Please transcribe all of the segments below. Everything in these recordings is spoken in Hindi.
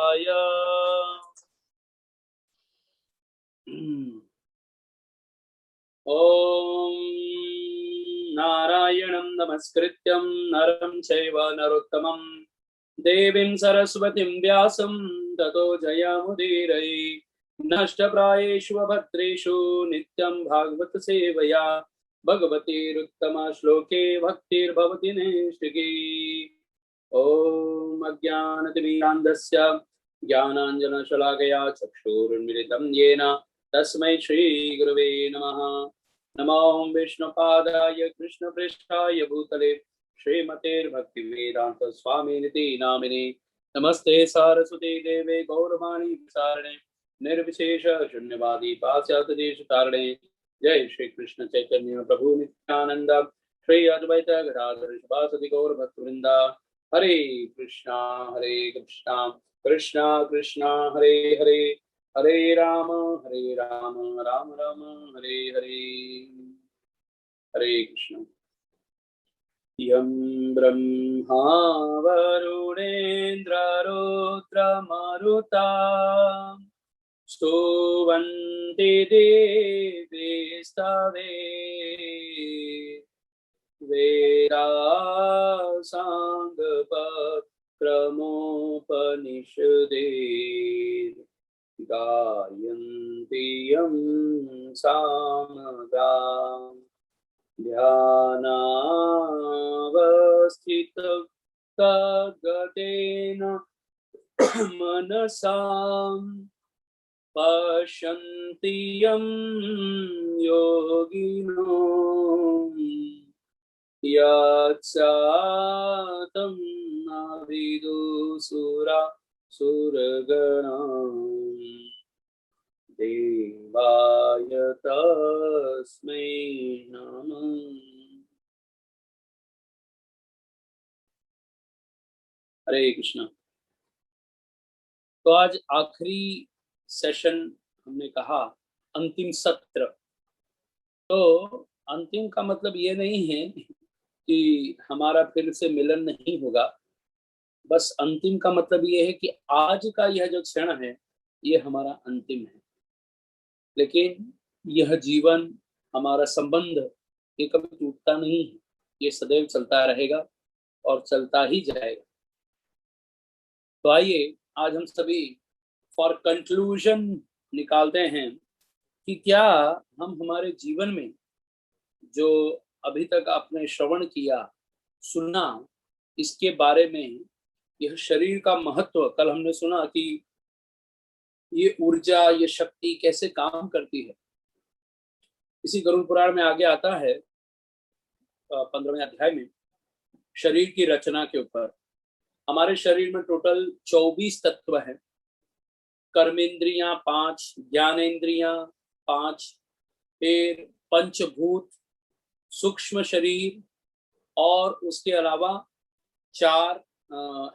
आय। ॐ नारायणं नमस्कृत्यं नरं चैव नरोत्तमं देवीं सरस्वतीं व्यासं ततो जयमुदीरये। नष्टप्रायेषु भद्रेषु नित्यं भागवत सेवया भगवतीरुत्तमा श्लोके भक्तिर्भवति नैष्टिकी। ॐ अज्ञानतिमिरान्धस्य ज्ञानाञ्जनशलाकया चक्षुरुन्मिलितं येन तस्मै श्रीगुरवे नमः। नमो विष्णुपादाय कृष्णपृष्ठाय भूतले श्रीमतेर्भक्तिवेदान्त स्वामिनिति नामिने। नमस्ते सारस्वती देवे गौरवाणी विसारणे निर्विशेष शून्यवादी पाश्चात्य देश तारणे। जय श्री कृष्ण चैतन्य प्रभु नित्यानंद श्री अद्वैत गदाधर शिवासदि गौर भक्तवृंदा। हरे कृष्णा कृष्णा कृष्णा हरे हरे हरे राम राम राम हरे हरे। हरे कृष्ण। यं ब्रह्मा वरुणेन्द्र रुद्रमरुता स्तुवन्ति देवैस्तवे वेदासाङ्गपक्रमोपनिषदे गायन्ति यं सामगाम् ध्यानावस्थितं तद्गतेन मनसाम् पश्यन्ति यं योगिनो यत्सातं नाभिदुसुरा सुरगणा देवाय तस्मै नमः। हरे कृष्ण। तो आज आखिरी सेशन, हमने कहा अंतिम सत्र। तो अंतिम का मतलब ये नहीं है कि हमारा फिर से मिलन नहीं होगा। बस अंतिम का मतलब ये है कि आज का यह जो क्षण है ये हमारा अंतिम है। लेकिन यह जीवन, हमारा संबंध, ये कभी टूटता नहीं है, ये सदैव चलता रहेगा और चलता ही जाएगा। तो आइए आज हम सभी फॉर कंक्लूजन निकालते हैं कि क्या हम हमारे जीवन में जो अभी तक आपने श्रवण किया, सुना, इसके बारे में, यह शरीर का महत्व, कल हमने सुना कि ये ऊर्जा, ये शक्ति कैसे काम करती है। इसी गरुड़ पुराण में आगे आता है 15वें अध्याय में शरीर की रचना के ऊपर। हमारे शरीर में टोटल 24 तत्व हैं। कर्मेंद्रियां 5, ज्ञानेंद्रियां 5, फिर पंचभूत, सूक्ष्म शरीर, और उसके अलावा 4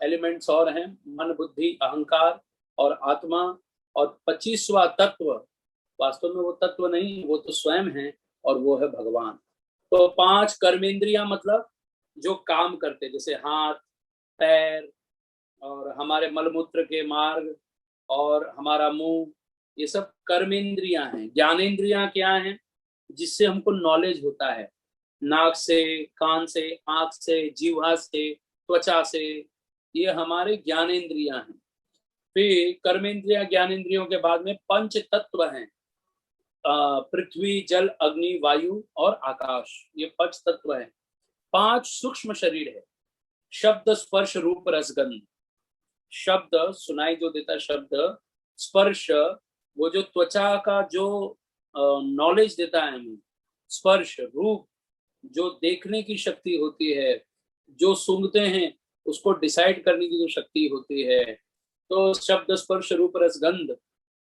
एलिमेंट्स और हैं, मन, बुद्धि, अहंकार और आत्मा। और 25वां तत्व, वास्तव में वो तत्व नहीं, वो तो स्वयं है, और वो है भगवान। तो 5 कर्मेंद्रियां मतलब जो काम करते, जैसे हाथ, पैर, और हमारे मलमूत्र के मार्ग, और हमारा मुंह, ये सब कर्मेंद्रियां हैं। ज्ञानेंद्रियां क्या हैं? जिससे हमको नॉलेज होता है, नाक से, कान से, आंख से, जीवा से, त्वचा से, ये हमारे ज्ञानेंद्रियां हैं। फिर कर्मेंद्रियां, ज्ञानेंद्रियों के बाद में पंच तत्व हैं, पृथ्वी, जल, अग्नि, वायु और आकाश, ये पंच तत्व हैं। 5 सूक्ष्म शरीर है, शब्द, स्पर्श, रूप, रसगंध। शब्द सुनाई जो देता है, शब्द, स्पर्श वो जो त्वचा का जो नॉलेज देता है हमें, स्पर्श, रूप जो देखने की शक्ति होती है, जो सूंघते हैं उसको डिसाइड करने की जो शक्ति होती है। तो शब्द, स्पर्श, रूप, रसगंध।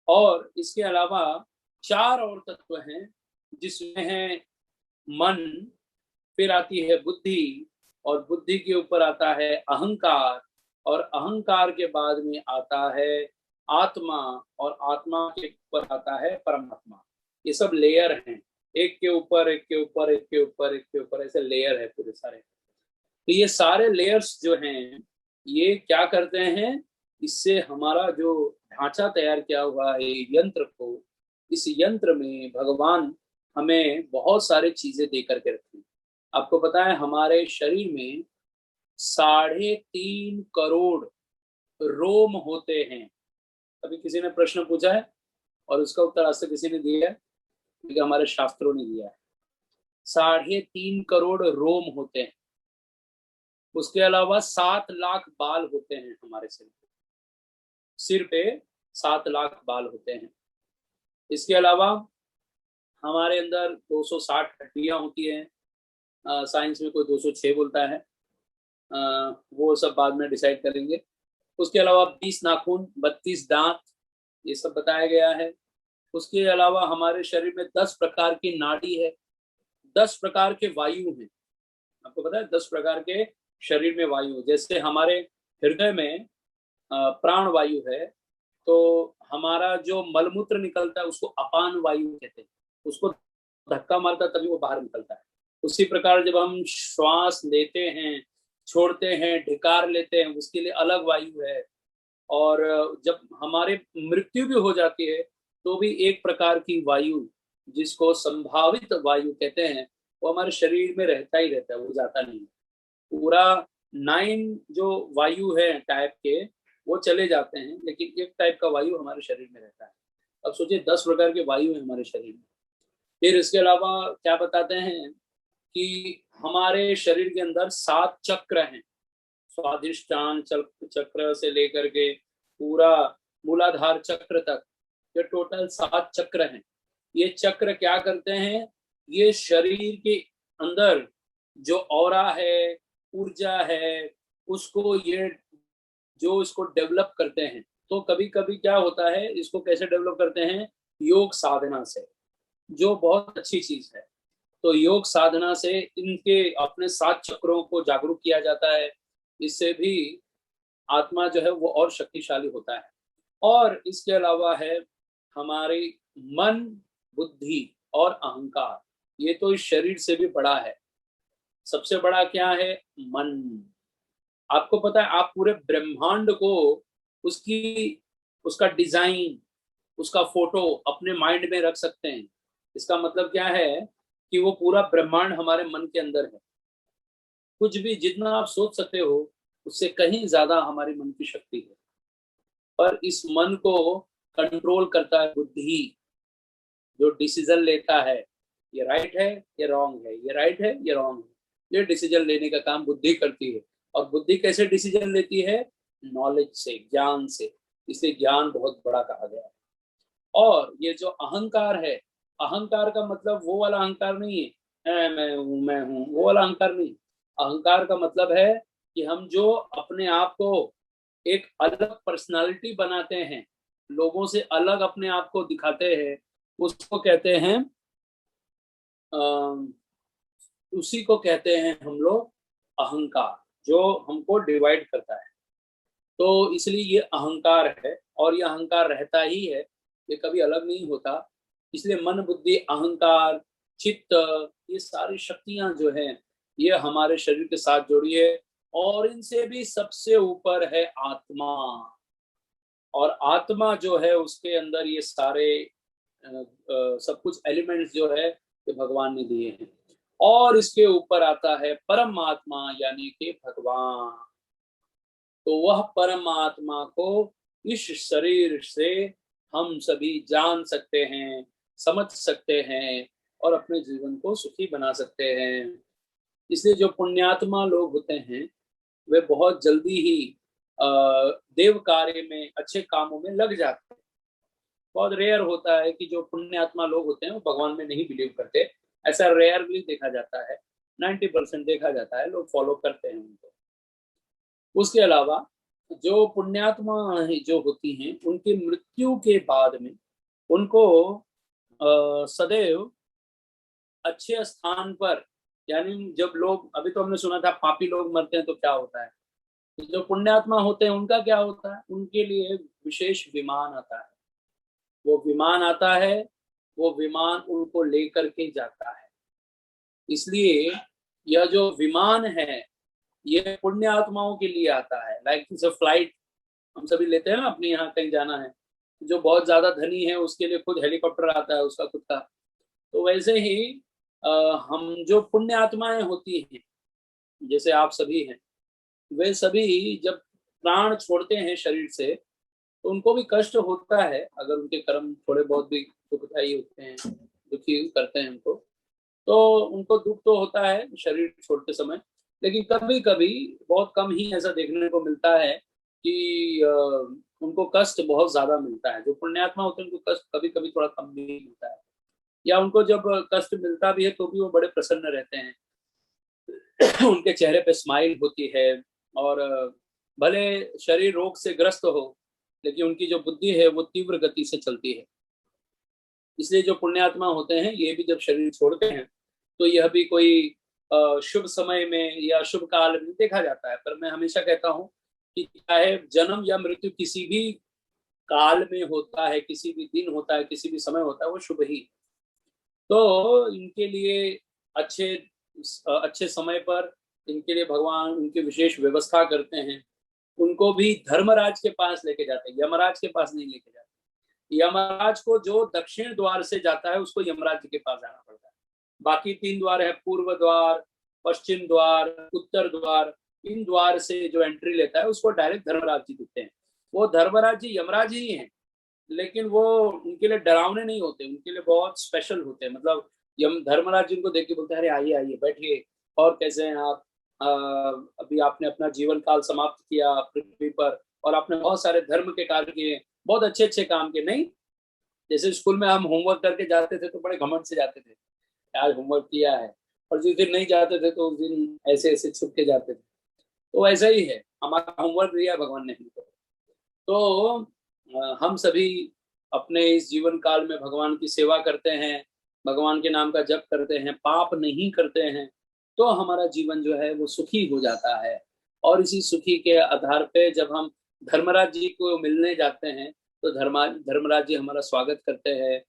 और इसके अलावा 4 और तत्व हैं, जिसमें है मन, फिर आती है बुद्धि, और बुद्धि के ऊपर आता है अहंकार, और अहंकार के बाद में आता है आत्मा, और आत्मा के ऊपर आता है परमात्मा। ये सब लेयर हैं, एक के ऊपर एक के ऊपर एक के ऊपर एक के ऊपर, ऐसे लेयर है पूरे सारे। तो ये सारे लेयर्स जो हैं ये क्या करते हैं? इससे हमारा जो ढांचा तैयार किया हुआ है यंत्र को, इस यंत्र में भगवान हमें बहुत सारी चीजें दे करके रखी। आपको पता है हमारे शरीर में 3.5 करोड़ रोम होते हैं। अभी किसी ने प्रश्न पूछा है और उसका उत्तर आज तक किसी ने दिया है? क्योंकि हमारे शास्त्रों ने दिया है। 3.5 करोड़ रोम होते हैं। उसके अलावा 7 लाख बाल होते हैं हमारे सिर पे 7 लाख बाल होते हैं। इसके अलावा हमारे अंदर 260 हड्डियां होती हैं। साइंस में कोई 206 बोलता है। वो सब बाद में डिसाइड करेंगे। उसके अलावा 20 नाखून, 32 दांत, ये सब बताया गया है। उसके अलावा हमारे शरीर में 10 प्रकार की नाड़ी है, 10 प्रकार के वायु हैं। आपको पता है 10 प्रकार के शरीर में वायु, जैसे हमारे हृदय में प्राण वायु है, तो हमारा जो मलमूत्र निकलता है उसको अपान वायु कहते हैं। उसको धक्का मारता तभी वो बाहर निकलता है। उसी प्रकार जब हम श्वास लेते हैं, छोड़ते हैं, ढिकार लेते हैं, उसके लिए अलग वायु है। और जब हमारे मृत्यु भी हो जाती है तो भी एक प्रकार की वायु, जिसको संभावित वायु कहते हैं, वो हमारे शरीर में रहता ही रहता है, वो जाता नहीं है। पूरा 9 जो वायु है टाइप के वो चले जाते हैं, लेकिन एक टाइप का वायु हमारे शरीर में रहता है। अब सोचिए 10 प्रकार के वायु है हमारे शरीर में। फिर इसके अलावा क्या बताते हैं कि हमारे शरीर के अंदर 7 चक्र हैं। स्वादिष्टान चक्र से लेकर के पूरा मूलाधार चक्र तक, ये टोटल 7 चक्र हैं। ये चक्र क्या करते हैं? ये शरीर के अंदर जो ऑरा है, ऊर्जा है, उसको ये जो इसको डेवलप करते हैं। तो कभी कभी क्या होता है, इसको कैसे डेवलप करते हैं? योग साधना से, जो बहुत अच्छी चीज है। तो योग साधना से इनके अपने 7 चक्रों को जागरूक किया जाता है। इससे भी आत्मा जो है वो और शक्तिशाली होता है। और इसके अलावा है हमारी मन, बुद्धि और अहंकार। ये तो इस शरीर से भी बड़ा है। सबसे बड़ा क्या है? मन। आपको पता है आप पूरे ब्रह्मांड को उसकी उसका डिजाइन, उसका फोटो अपने माइंड में रख सकते हैं। इसका मतलब क्या है कि वो पूरा ब्रह्मांड हमारे मन के अंदर है। कुछ भी जितना आप सोच सकते हो उससे कहीं ज्यादा हमारे मन की शक्ति है। पर इस मन को कंट्रोल करता है बुद्धि, जो डिसीजन लेता है ये राइट है, ये रॉन्ग है, ये राइट है, ये रॉन्ग है। ये डिसीजन लेने का काम बुद्धि करती है। और बुद्धि कैसे डिसीजन लेती है? नॉलेज से, ज्ञान से। इसलिए ज्ञान बहुत बड़ा कहा गया है। और ये जो अहंकार है, अहंकार का मतलब वो वाला अहंकार नहीं है, मैं हूँ, वो वाला अहंकार नहीं। अहंकार का मतलब है कि हम जो अपने आप को एक अलग पर्सनालिटी बनाते हैं, लोगों से अलग अपने आप को दिखाते हैं, उसको कहते हैं उसी को कहते हैं हम लोग अहंकार, जो हमको डिवाइड करता है। तो इसलिए ये अहंकार है, और ये अहंकार रहता ही है, ये कभी अलग नहीं होता। इसलिए मन, बुद्धि, अहंकार, चित्त, ये सारी शक्तियां जो हैं ये हमारे शरीर के साथ जुड़ी है। और इनसे भी सबसे ऊपर है आत्मा। और आत्मा जो है उसके अंदर ये सारे सब कुछ एलिमेंट्स जो है ये भगवान ने दिए हैं। और इसके ऊपर आता है परमात्मा यानी कि भगवान। तो वह परमात्मा को इस शरीर से हम सभी जान सकते हैं, समझ सकते हैं और अपने जीवन को सुखी बना सकते हैं। इसलिए जो पुण्यात्मा लोग होते हैं वे बहुत जल्दी ही देव कार्य में, अच्छे कामों में लग जाते हैं। बहुत रेयर होता है कि जो पुण्यात्मा लोग होते हैं वो भगवान में नहीं बिलीव करते। ऐसा रेयरली देखा जाता है। 90% देखा जाता है लोग फॉलो करते हैं उनको। उसके अलावा जो पुण्यात्मा जो होती हैं उनकी मृत्यु के बाद में उनको सदैव अच्छे स्थान पर, यानी जब लोग, अभी तो हमने सुना था पापी लोग मरते हैं तो क्या होता है, तो जो पुण्यात्मा होते हैं उनका क्या होता है? उनके लिए विशेष विमान आता है। वो विमान आता है, वो विमान उनको लेकर के जाता है। इसलिए यह जो विमान है ये पुण्य आत्माओं के लिए आता है। लाइक इट्स अ फ्लाइट हम सभी लेते हैं ना, अपने यहाँ कहीं जाना है, जो बहुत ज्यादा धनी है उसके लिए खुद हेलीकॉप्टर आता है उसका खुद का। तो वैसे ही अ, हम जो पुण्य आत्माएं होती हैं, जैसे आप सभी हैं, वे सभी जब प्राण छोड़ते हैं शरीर से, तो उनको भी कष्ट होता है, अगर उनके कर्म थोड़े बहुत भी दुखदायी होते हैं, दुखी करते हैं उनको, तो उनको दुख तो होता है शरीर छोड़ते समय। लेकिन कभी कभी, बहुत कम ही ऐसा देखने को मिलता है कि उनको कष्ट बहुत ज्यादा मिलता है। जो पुण्यात्मा होते हैं उनको कष्ट कभी कभी थोड़ा कम भी मिलता है, या उनको जब कष्ट मिलता भी है तो भी वो बड़े प्रसन्न रहते हैं। उनके चेहरे पे स्माइल होती है, और भले शरीर रोग से ग्रस्त हो, लेकिन उनकी जो बुद्धि है वो तीव्र गति से चलती है। इसलिए जो पुण्यात्मा होते हैं ये भी जब शरीर छोड़ते हैं, तो यह भी कोई शुभ समय में या शुभ काल में देखा जाता है। पर मैं हमेशा कहता हूँ कि चाहे जन्म या मृत्यु किसी भी काल में होता है, किसी भी दिन होता है, किसी भी समय होता है, वो शुभ ही। तो इनके लिए अच्छे अच्छे समय पर इनके लिए भगवान उनकी विशेष व्यवस्था करते हैं। उनको भी धर्मराज के पास लेके जाते हैं, यमराज के पास नहीं लेके जाते। यमराज को जो दक्षिण द्वार से जाता है उसको यमराज के पास जाना पड़ता है। बाकी 3 द्वार है, पूर्व द्वार, पश्चिम द्वार, उत्तर द्वार। इन द्वार से जो एंट्री लेता है उसको डायरेक्ट धर्मराज जी दिखते हैं। वो धर्मराज जी यमराज ही हैं, लेकिन वो उनके लिए डरावने नहीं होते, उनके लिए बहुत स्पेशल होते हैं। मतलब यम धर्मराज जी उनको देख के बोलते हैं, अरे आइए आइए बैठिए, और कैसे हैं आप? अभी आपने अपना जीवन काल समाप्त किया पृथ्वी पर, और आपने बहुत सारे धर्म के कार्य किए, बहुत अच्छे अच्छे काम किए। नहीं, जैसे स्कूल में हम होमवर्क करके जाते थे तो बड़े घमंड से जाते थे, आज होमवर्क किया है, और जिस दिन नहीं जाते थे तो उस दिन ऐसे ऐसे छुप के जाते थे। तो ऐसा ही है, हमारा होमवर्क दिया भगवान ने हमको। तो हम सभी अपने इस जीवन काल में भगवान की सेवा करते हैं, भगवान के नाम का जप करते हैं, पाप नहीं करते हैं, तो हमारा जीवन जो है वो सुखी हो जाता है। और इसी सुखी के आधार पे जब हम धर्मराज जी को मिलने जाते हैं, तो धर्मराज जी हमारा स्वागत करते हैं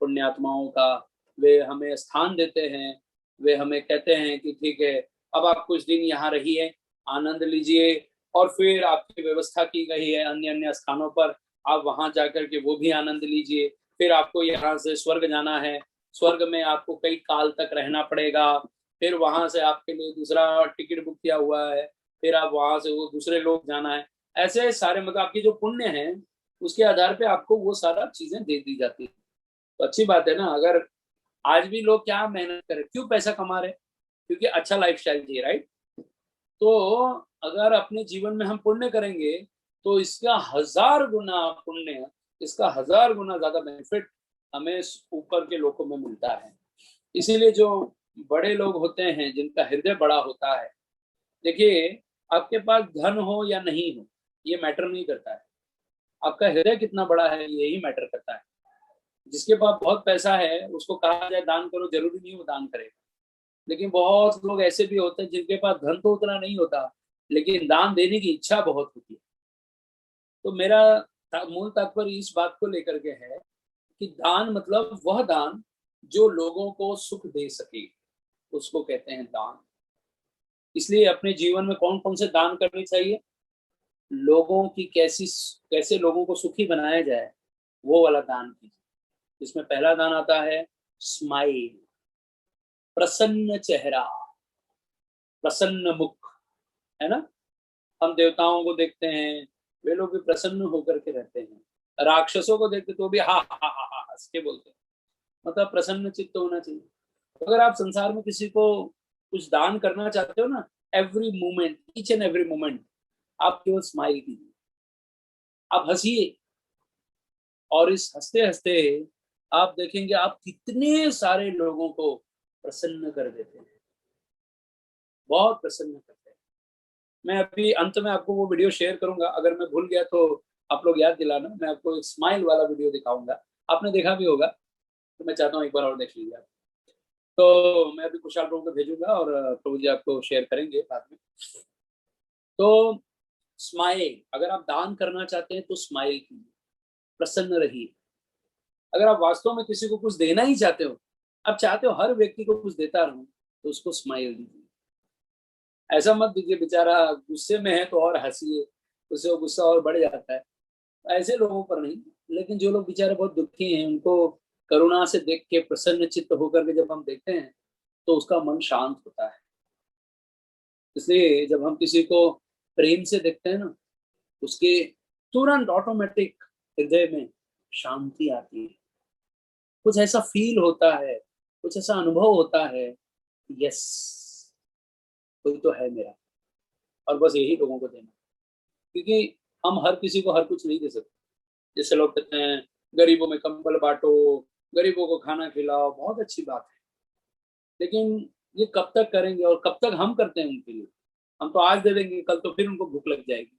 पुण्यात्माओं का। वे हमें स्थान देते हैं, वे हमें कहते हैं कि ठीक है, अब आप कुछ दिन यहाँ रहिए, आनंद लीजिए, और फिर आपकी व्यवस्था की गई है अन्य अन्य स्थानों पर, आप वहां जाकर के वो भी आनंद लीजिए। फिर आपको यहाँ से स्वर्ग जाना है, स्वर्ग में आपको कई काल तक रहना पड़ेगा, फिर वहां से आपके लिए दूसरा टिकट बुक किया हुआ है, फिर आप वहां से वो दूसरे लोग जाना है। ऐसे सारे मतलब आपकी जो पुण्य है उसके आधार पे आपको वो सारा चीजें दे दी जाती है। तो अच्छी बात है ना। अगर आज भी लोग क्या मेहनत करें, क्यों पैसा कमा रहे? क्योंकि अच्छा लाइफ स्टाइल चाहिए, राइट? तो अगर अपने जीवन में हम पुण्य करेंगे तो इसका 1000 गुना पुण्य, इसका 1000 गुना ज्यादा बेनिफिट हमें ऊपर के लोगों में मिलता है। इसीलिए जो बड़े लोग होते हैं जिनका हृदय बड़ा होता है, देखिए, आपके पास धन हो या नहीं हो ये मैटर नहीं करता है, आपका हृदय कितना बड़ा है यही मैटर करता है। जिसके पास बहुत पैसा है उसको कहा जाए दान करो, जरूरी नहीं वो दान करेगा। लेकिन बहुत लोग ऐसे भी होते हैं जिनके पास धन तो उतना नहीं होता, लेकिन दान देने की इच्छा बहुत होती है। तो मेरा मूल तात्पर्य इस बात को लेकर के है कि दान मतलब वह दान जो लोगों को सुख दे सके, उसको कहते हैं दान। इसलिए अपने जीवन में कौन कौन से दान करने चाहिए? लोगों की कैसी कैसे लोगों को सुखी बनाया जाए, वो वाला दान कीजिए। इसमें पहला दान आता है स्माइल, प्रसन्न चेहरा, प्रसन्न मुख, है ना? हम देवताओं को देखते हैं, वे लोग भी प्रसन्न होकर के रहते हैं। राक्षसों को देखते तो भी हा हा हा हा हंस के बोलते हैं। मतलब प्रसन्न चित्त होना चाहिए। तो अगर आप संसार में किसी को कुछ दान करना चाहते हो ना, every moment, each and every moment आप केवल स्माइल कीजिए, आप हंसिए, और इस हंसते हंसते आप देखेंगे आप कितने सारे लोगों को प्रसन्न कर देते हैं, बहुत प्रसन्न करते हैं। मैं अभी अंत में आपको वो वीडियो शेयर करूंगा, अगर मैं भूल गया तो आप लोग याद दिलाना। मैं आपको एक स्माइल वाला वीडियो दिखाऊंगा, आपने देखा भी होगा, तो मैं चाहता हूँ एक बार और देख लीजिए आप। तो मैं अभी कुशाल प्रभु को भेजूंगा, और प्रभु जी आपको शेयर करेंगे बाद में। तो स्माइल, अगर आप दान करना चाहते हैं तो स्माइल कीजिए, प्रसन्न रहिए। अगर आप वास्तव में किसी को कुछ देना ही चाहते हो, आप चाहते हो हर व्यक्ति को कुछ देता रहूं, तो उसको स्माइल दीजिए। ऐसा मत दीजिए बेचारा गुस्से में है तो और हंसिए, उससे वो गुस्सा और बढ़ जाता है। ऐसे लोगों पर नहीं, लेकिन जो लोग बेचारे बहुत दुखी हैं, उनको करुणा से देख के, प्रसन्न चित्त होकर के जब हम देखते हैं तो उसका मन शांत होता है। इसलिए जब हम किसी को प्रेम से देखते हैं ना, उसके तुरंत ऑटोमेटिक हृदय में शांति आती है। कुछ ऐसा फील होता है, कुछ ऐसा अनुभव होता है, यस, कोई तो है मेरा। और बस यही लोगों को देना, क्योंकि हम हर किसी को हर कुछ नहीं दे सकते। जैसे लोग कहते हैं गरीबों में कंबल बांटो, गरीबों को खाना खिलाओ, बहुत अच्छी बात है, लेकिन ये कब तक करेंगे और कब तक हम करते हैं उनके लिए? हम तो आज दे देंगे, कल तो फिर उनको भूख लग जाएगी।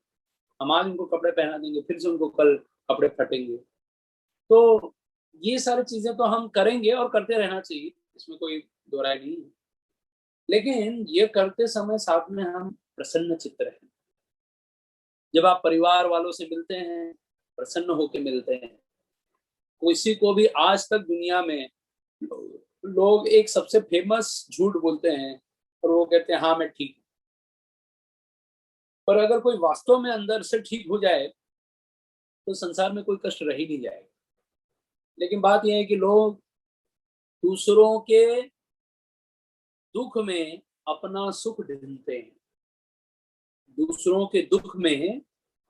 हम आज उनको कपड़े पहना देंगे, फिर से उनको कल कपड़े फटेंगे। तो ये सारी चीजें तो हम करेंगे और करते रहना चाहिए, इसमें कोई दो राय नहीं है। लेकिन ये करते समय साथ में हम प्रसन्न चित्त रहें। जब आप परिवार वालों से मिलते हैं, प्रसन्न होकर मिलते हैं। किसी को भी आज तक दुनिया में लोग एक सबसे फेमस झूठ बोलते हैं और वो कहते हैं हाँ मैं ठीक हूँ। पर अगर कोई वास्तव में अंदर से ठीक हो जाए तो संसार में कोई कष्ट रह ही नहीं जाएगा। लेकिन बात यह है कि लोग दूसरों के दुख में अपना सुख ढूंढते हैं, दूसरों के दुख में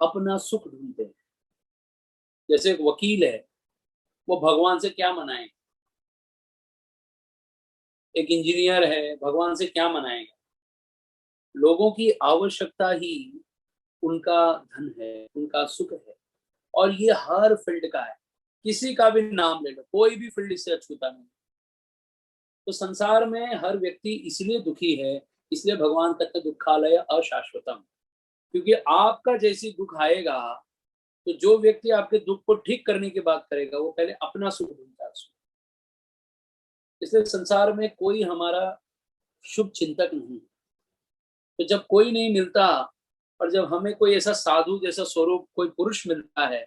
अपना सुख ढूंढते हैं। जैसे एक वकील है, वो भगवान से क्या मनाएगा? एक इंजीनियर है, भगवान से क्या मनाएगा? लोगों की आवश्यकता ही उनका धन है, उनका सुख है। और ये हर फील्ड का है, किसी का भी नाम ले लो, कोई भी फील्ड इससे अछूता नहीं। तो संसार में हर व्यक्ति इसलिए दुखी है, इसलिए भगवान कहते दुखालय अशाश्वतम। क्योंकि आपका जैसी दुख आएगा तो जो व्यक्ति आपके दुख को ठीक करने की बात करेगा वो पहले अपना सुख ढूंढता है। इसलिए संसार में कोई हमारा शुभ चिंतक नहीं। तो जब कोई नहीं मिलता और जब हमें कोई ऐसा साधु जैसा स्वरूप, कोई पुरुष मिलता है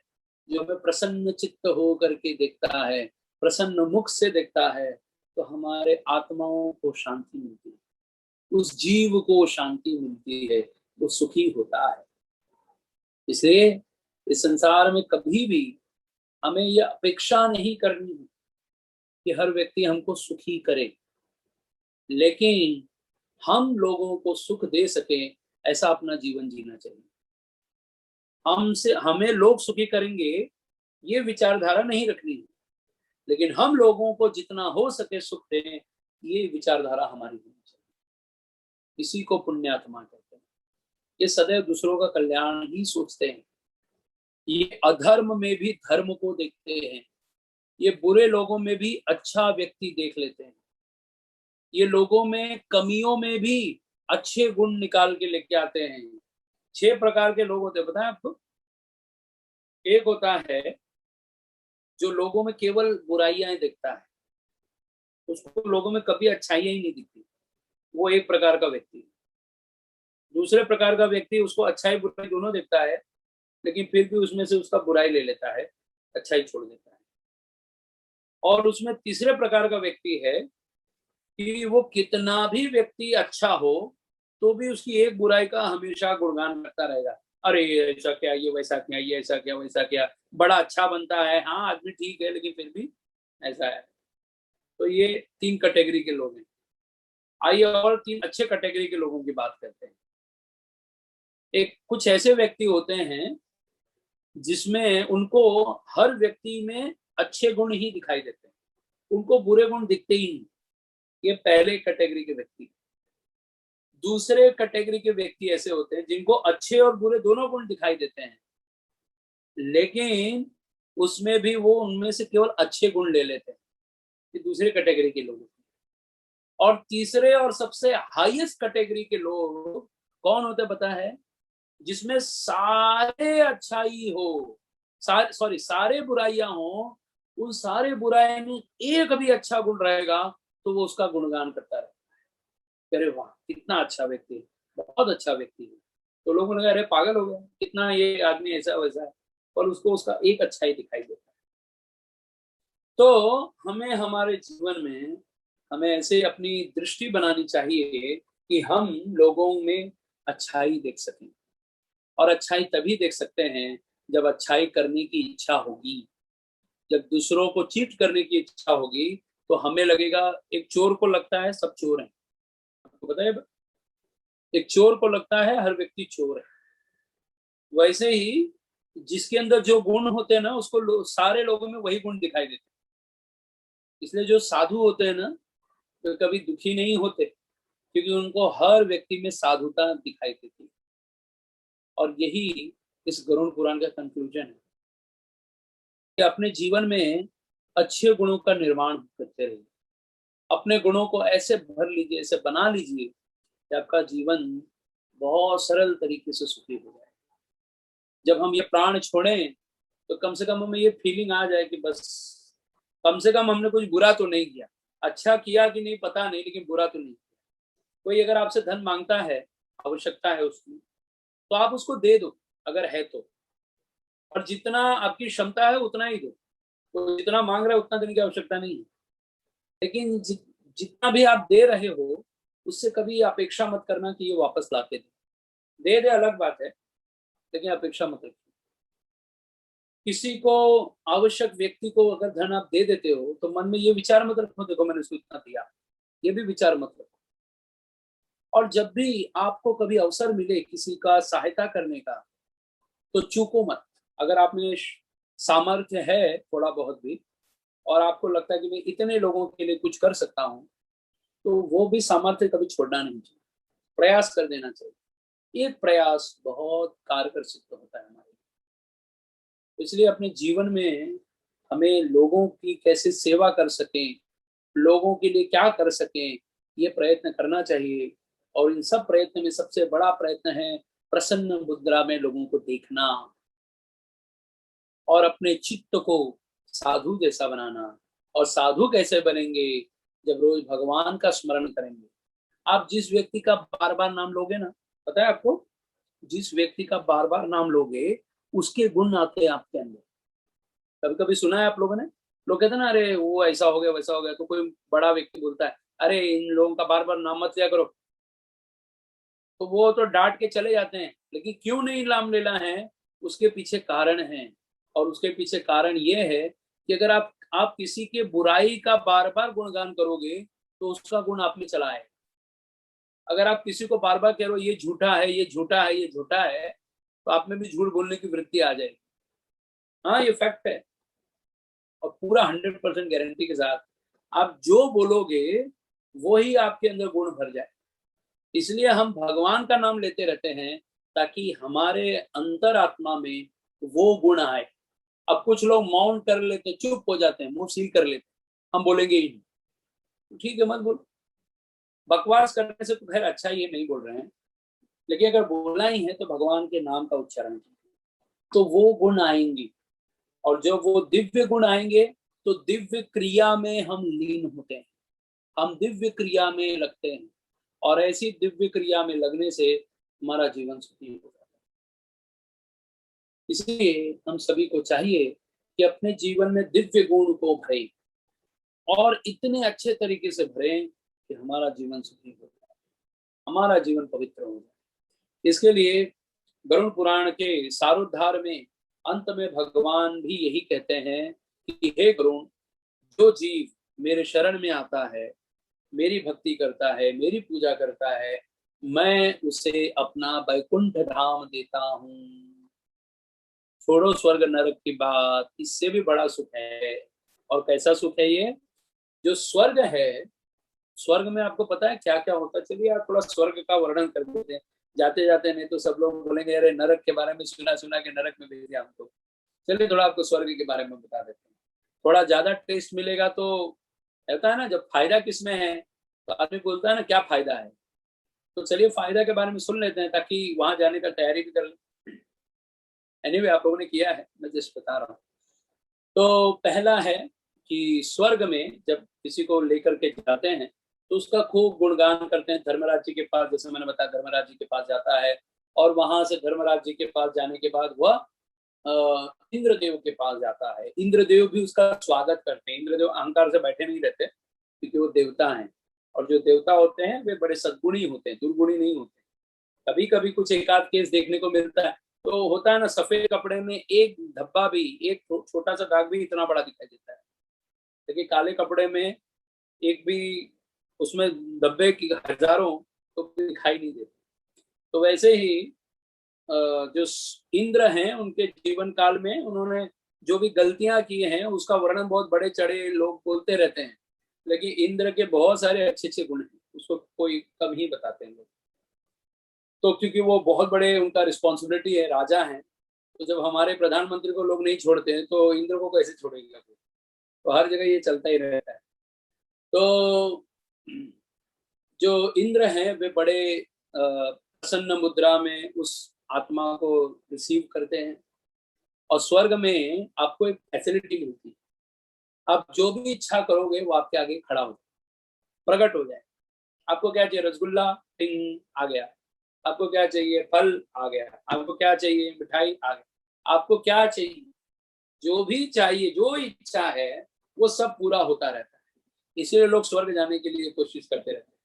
जो हमें प्रसन्न चित्त हो करके देखता है, प्रसन्न मुख से देखता है, तो हमारे आत्माओं को शांति मिलती है, उस जीव को शांति मिलती है, वो सुखी होता है। इसलिए इस संसार में कभी भी हमें यह अपेक्षा नहीं करनी है कि हर व्यक्ति हमको सुखी करे, लेकिन हम लोगों को सुख दे सके ऐसा अपना जीवन जीना चाहिए। हमसे हमें लोग सुखी करेंगे ये विचारधारा नहीं रखनी है, लेकिन हम लोगों को जितना हो सके सुख दें, ये विचारधारा हमारी होनी चाहिए। इसी को पुण्यात्मा कहते हैं। ये सदैव दूसरों का कल्याण ही सोचते हैं। ये अधर्म में भी धर्म को देखते हैं, ये बुरे लोगों में भी अच्छा व्यक्ति देख लेते हैं, ये लोगों में कमियों में भी अच्छे गुण निकाल के लेके आते हैं। 6 प्रकार के लोग होते हैं, बताएं आपको। एक होता है जो लोगों में केवल बुराइयां देखता है, उसको लोगों में कभी अच्छाइयां ही नहीं दिखती, वो एक प्रकार का व्यक्ति है। दूसरे प्रकार का व्यक्ति उसको अच्छाई बुराई दोनों देखता है, लेकिन फिर भी उसमें से उसका बुराई ले लेता है, अच्छाई छोड़ देता है। और उसमें तीसरे प्रकार का व्यक्ति है कि वो कितना भी व्यक्ति अच्छा हो तो भी उसकी एक बुराई का हमेशा गुणगान करता रहेगा। अरे ऐसा क्या, ये वैसा क्या, ये ऐसा क्या, वैसा क्या, बड़ा अच्छा बनता है, हाँ आदमी ठीक है लेकिन फिर भी ऐसा है। तो ये 3 कैटेगरी के लोग हैं। आइए और 3 अच्छे कैटेगरी के लोगों की बात करते हैं। एक कुछ ऐसे व्यक्ति होते हैं जिसमें उनको हर व्यक्ति में अच्छे गुण ही दिखाई देते हैं, उनको बुरे गुण दिखते ही नहीं। ये पहले कैटेगरी के व्यक्ति। दूसरे कैटेगरी के व्यक्ति ऐसे होते हैं जिनको अच्छे और बुरे दोनों गुण दिखाई देते हैं, लेकिन उसमें भी वो उनमें से केवल अच्छे गुण ले लेते हैं। ये दूसरे कैटेगरी के लोग। और तीसरे और सबसे हाईएस्ट कैटेगरी के लोग कौन होते पता है? जिसमें सारे अच्छाई हो, सारे बुराइयां हो, उन सारे बुराई में एक भी अच्छा गुण रहेगा तो वो उसका गुणगान करता रहेगा। अरे वाह कितना अच्छा व्यक्ति है, बहुत अच्छा व्यक्ति है। तो लोगों ने कहा अरे पागल हो गया, कितना ये आदमी ऐसा वैसा है, पर उसको उसका एक अच्छाई दिखाई देता है। तो हमें हमारे जीवन में हमें ऐसे अपनी दृष्टि बनानी चाहिए कि हम लोगों में अच्छाई देख सकें और अच्छाई तभी देख सकते हैं जब अच्छाई करने की इच्छा होगी। जब दूसरों को चीट करने की इच्छा होगी तो हमें लगेगा, एक चोर को लगता है सब चोर हैं, आपको पता है, एक चोर को लगता है हर व्यक्ति चोर है। वैसे ही जिसके अंदर जो गुण होते हैं ना, उसको सारे लोगों में वही गुण दिखाई देते हैं। इसलिए जो साधु होते हैं ना, तो कभी दुखी नहीं होते, क्योंकि उनको हर व्यक्ति में साधुता दिखाई देती है। और यही इस गरुड़ पुराण का कंक्लूजन है कि अपने जीवन में अच्छे गुणों का निर्माण करते रहिए। अपने गुणों को ऐसे भर लीजिए, ऐसे बना लीजिए कि आपका जीवन बहुत सरल तरीके से सुखी हो जाए। जब हम ये प्राण छोड़ें तो कम से कम हमें ये फीलिंग आ जाए कि बस कम से कम हमने कुछ बुरा तो नहीं किया। अच्छा किया कि नहीं पता नहीं, लेकिन बुरा तो नहीं किया। कोई अगर आपसे धन मांगता है, आवश्यकता है उसकी, तो आप उसको दे दो अगर है तो, और जितना आपकी क्षमता है उतना ही दो। तो जितना मांग रहे हो उतना देने की आवश्यकता नहीं है। लेकिन जितना भी आप दे रहे हो उससे कभी अपेक्षा मत करना कि ये वापस ला के दे अलग बात है, लेकिन अपेक्षा मत रखिए। किसी को, आवश्यक व्यक्ति को अगर धन आप दे देते हो तो मन में ये विचार मत रखो देखो मैंने उसको इतना दिया, ये भी विचार मत रखो। और जब भी आपको कभी अवसर मिले किसी का सहायता करने का, तो चूको मत। अगर आप में सामर्थ्य है थोड़ा बहुत भी, और आपको लगता है कि मैं इतने लोगों के लिए कुछ कर सकता हूँ, तो वो भी सामर्थ्य कभी छोड़ना नहीं चाहिए, प्रयास कर देना चाहिए। एक प्रयास बहुत कारगर सिद्ध होता है हमारे। इसलिए अपने जीवन में हमें लोगों की कैसे सेवा कर सकें, लोगों के लिए क्या कर सकें, ये प्रयत्न करना चाहिए। और इन सब प्रयत्न में सबसे बड़ा प्रयत्न है प्रसन्न मुद्रा में लोगों को देखना और अपने चित्त को साधु जैसा बनाना। और साधु कैसे बनेंगे? जब रोज भगवान का स्मरण करेंगे। आप जिस व्यक्ति का बार बार नाम लोगे ना, पता है आपको, जिस व्यक्ति का बार बार नाम लोगे उसके गुण आते हैं आपके अंदर। कभी कभी सुना है आप लोगों ने, लोग कहते हैं ना, अरे वो ऐसा हो गया वैसा हो गया, तो कोई बड़ा व्यक्ति बोलता है अरे इन लोगों का बार बार नाम मत लिया करो, तो वो तो डांट के चले जाते हैं। लेकिन क्यों नहीं नाम लेना है, उसके पीछे कारण है। और उसके पीछे कारण ये है कि अगर आप किसी के बुराई का बार बार गुणगान करोगे तो उसका गुण आप में चला है। अगर आप किसी को बार बार कह रहे हो ये झूठा है, ये झूठा है, ये झूठा है, तो आप में भी झूठ बोलने की वृत्ति आ जाएगी। हाँ, ये फैक्ट है। और पूरा 100% गारंटी के साथ आप जो बोलोगे वो ही आपके अंदर गुण भर जाए। इसलिए हम भगवान का नाम लेते रहते हैं ताकि हमारे अंतरात्मा में वो गुण आए। अब कुछ लोग मौन कर लेते, चुप हो जाते हैं, मुंह सील कर लेते, हम बोलेंगे ही नहीं, ठीक है मत बोलो। बकवास करने से तो खैर अच्छा ही है, नहीं बोल रहे हैं, लेकिन अगर बोलना ही है तो भगवान के नाम का उच्चारण कीजिए, तो वो गुण आएंगे। और जब वो दिव्य गुण आएंगे तो दिव्य क्रिया में हम लीन होते हैं, हम दिव्य क्रिया में लगते हैं। और ऐसी दिव्य क्रिया में लगने से हमारा जीवन सुखी हो जाता है। इसलिए हम सभी को चाहिए कि अपने जीवन में दिव्य गुण को भरें और इतने अच्छे तरीके से भरें कि हमारा जीवन सुखी हो जाए, हमारा जीवन पवित्र हो जाए। इसके लिए गरुड़ पुराण के सारोद्धार में अंत में भगवान भी यही कहते हैं कि हे गरुड़, जो जीव मेरे शरण में आता है, मेरी भक्ति करता है, मेरी पूजा करता है, मैं उसे अपना वैकुंठ धाम देता हूँ। छोड़ो स्वर्ग नरक की बात, इससे भी बड़ा सुख है। और कैसा सुख है ये? जो स्वर्ग है, स्वर्ग में आपको पता है क्या क्या होता है? चलिए यार थोड़ा स्वर्ग का वर्णन कर देते हैं जाते जाते, नहीं तो सब लोग बोलेंगे अरे नरक के बारे में सुना सुना के नरक में भेज दिया हमको। चलिए थोड़ा आपको स्वर्ग के बारे में बता देते हैं, थोड़ा ज्यादा टेस्ट मिलेगा। तो कहता है ना, जब फायदा किसमें है तो आदमी बोलता है ना क्या फायदा है। तो चलिए फायदा के बारे में सुन लेते हैं ताकि वहां जाने का तैयारी भी कर लें। एनीवे आप लोगों ने किया है, मैं जस्ट बता रहा हूँ। तो पहला है कि स्वर्ग में जब किसी को लेकर के जाते हैं तो उसका खूब गुणगान करते हैं। धर्मराज जी के पास, जैसे मैंने बताया, धर्मराज जी के पास जाता है और वहां से धर्मराज जी के पास जाने के बाद वह इंद्रदेव के पास जाता है। इंद्रदेव भी उसका स्वागत करते हैं। इंद्रदेव अहंकार से बैठे नहीं रहते क्योंकि वो देवता हैं, और जो देवता होते हैं वे बड़े सद्गुणी होते हैं, दुर्गुणी नहीं होते। कभी कभी कुछ एकाध केस देखने को मिलता है तो होता है ना, सफेद कपड़े में एक धब्बा भी, एक छोटा सा दाग भी इतना बड़ा दिखाई देता है, लेकिन काले कपड़े में एक भी उसमें धब्बे की हजारों तो दिखाई नहीं देते। तो वैसे ही जो इंद्र हैं, उनके जीवन काल में उन्होंने जो भी गलतियां की हैं उसका वर्णन बहुत बड़े चढ़े लोग बोलते रहते हैं, लेकिन इंद्र के बहुत सारे अच्छे अच्छे गुण हैं, उसको कोई कम ही बताते हैं लोग। तो क्योंकि वो बहुत बड़े, उनका रिस्पॉन्सिबिलिटी है, राजा हैं, तो जब हमारे प्रधानमंत्री को लोग नहीं छोड़ते हैं तो इंद्र को कैसे छोड़ेंगे लोग? तो हर जगह ये चलता ही रहता है। तो जो इंद्र हैं वे बड़े प्रसन्न मुद्रा में उस आत्मा को रिसीव करते हैं, और स्वर्ग में आपको एक फैसिलिटी मिलती है, आप जो भी इच्छा करोगे वो आपके आगे खड़ा हो, प्रकट हो जाए। आपको क्या चाहिए? रसगुल्ला, टिंग आ गया। आपको क्या चाहिए? फल आ गया। आपको क्या चाहिए? मिठाई आ गया। आपको क्या चाहिए? जो भी चाहिए, जो इच्छा है, वो सब पूरा होता रहता है। इसीलिए लोग स्वर्ग जाने के लिए कोशिश करते रहते हैं।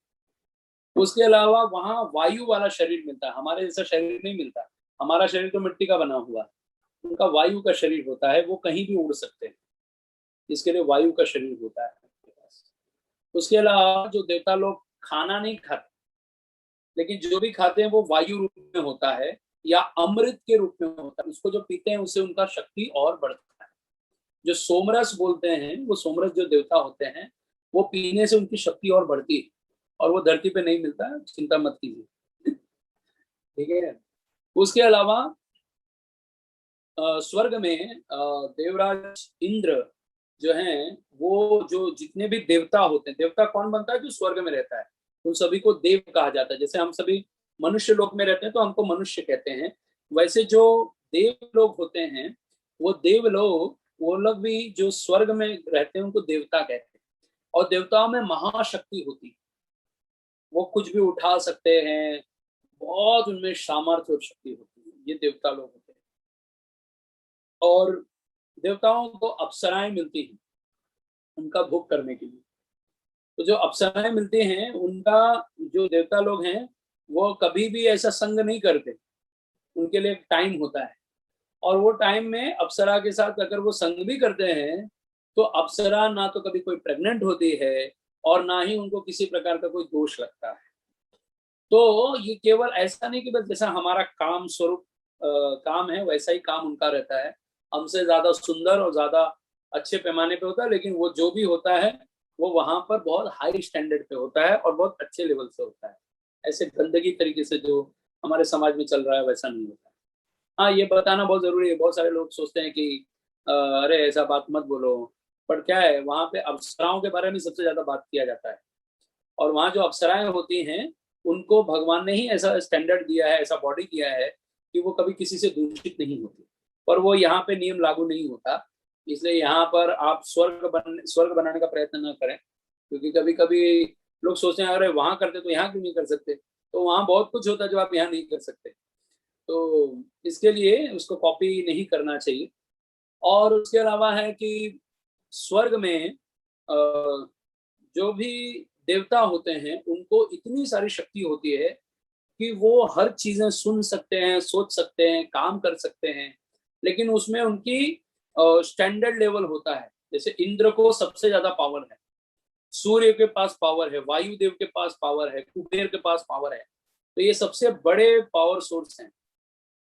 उसके अलावा वहां वायु वाला शरीर मिलता है, हमारे जैसा शरीर नहीं मिलता। हमारा शरीर तो मिट्टी का बना हुआ है, उनका वायु का शरीर होता है, वो कहीं भी उड़ सकते हैं, इसके लिए वायु का शरीर होता है उनके पास। उसके अलावा जो देवता लोग खाना नहीं खाते, लेकिन जो भी खाते हैं वो वायु रूप में होता है या अमृत के रूप में होता है, उसको जो पीते हैं उससे उनका शक्ति और बढ़ता है। जो सोमरस बोलते हैं, वो सोमरस जो देवता होते हैं, वो पीने से उनकी शक्ति और बढ़ती है, और वो धरती पे नहीं मिलता है, चिंता मत कीजिए। ठीक है। उसके अलावा स्वर्ग में देवराज इंद्र जो हैं, वो जो जितने भी देवता होते हैं, देवता कौन बनता है? जो स्वर्ग में रहता है, उन सभी को देव कहा जाता है। जैसे हम सभी मनुष्य लोक में रहते हैं तो हमको मनुष्य कहते हैं, वैसे जो देव लोग होते हैं, वो देव लोग, वो लोग भी जो स्वर्ग में रहते हैं उनको देवता कहते हैं। और देवताओं में महाशक्ति होती है, वो कुछ भी उठा सकते हैं, बहुत उनमें सामर्थ्य और शक्ति होती है, ये देवता लोग होते हैं। और देवताओं को अप्सराएं मिलती हैं उनका भोग करने के लिए। तो जो अप्सराएं मिलती हैं उनका, जो देवता लोग हैं, वो कभी भी ऐसा संग नहीं करते, उनके लिए एक टाइम होता है, और वो टाइम में अप्सरा के साथ अगर वो संग भी करते हैं, तो अप्सरा ना तो कभी कोई प्रेग्नेंट होती है और ना ही उनको किसी प्रकार का कोई दोष लगता है। तो ये केवल ऐसा नहीं कि बस जैसा हमारा काम स्वरूप काम है, वैसा ही काम उनका रहता है, हमसे ज्यादा सुंदर और ज्यादा अच्छे पैमाने पे होता है, लेकिन वो जो भी होता है वो वहां पर बहुत हाई स्टैंडर्ड पे होता है और बहुत अच्छे लेवल से होता है। ऐसे गंदगी तरीके से जो हमारे समाज में चल रहा है वैसा नहीं होता है। हाँ, ये बताना बहुत जरूरी है। बहुत सारे लोग सोचते हैं कि अरे ऐसा बात मत बोलो, पर क्या है, वहां पे अप्सराओं के बारे में सबसे ज्यादा बात किया जाता है। और वहाँ जो अप्सराएं होती हैं, उनको भगवान ने ही ऐसा स्टैंडर्ड दिया है, ऐसा बॉडी दिया है कि वो कभी किसी से दूषित नहीं होती। पर वो यहाँ पे नियम लागू नहीं होता, इसलिए यहाँ पर आप स्वर्ग बनाने का प्रयत्न न करें, क्योंकि कभी कभी लोग सोचते हैं अरे वहां करते तो यहाँ क्यों नहीं कर सकते। तो वहाँ बहुत कुछ होता है जो आप यहाँ नहीं कर सकते, तो इसके लिए उसको कॉपी नहीं करना चाहिए। और उसके अलावा है कि स्वर्ग में जो भी देवता होते हैं उनको इतनी सारी शक्ति होती है कि वो हर चीजें सुन सकते हैं, सोच सकते हैं, काम कर सकते हैं, लेकिन उसमें उनकी स्टैंडर्ड लेवल होता है। जैसे इंद्र को सबसे ज्यादा पावर है, सूर्य के पास पावर है, वायुदेव के पास पावर है, कुबेर के पास पावर है, तो ये सबसे बड़े पावर सोर्स हैं।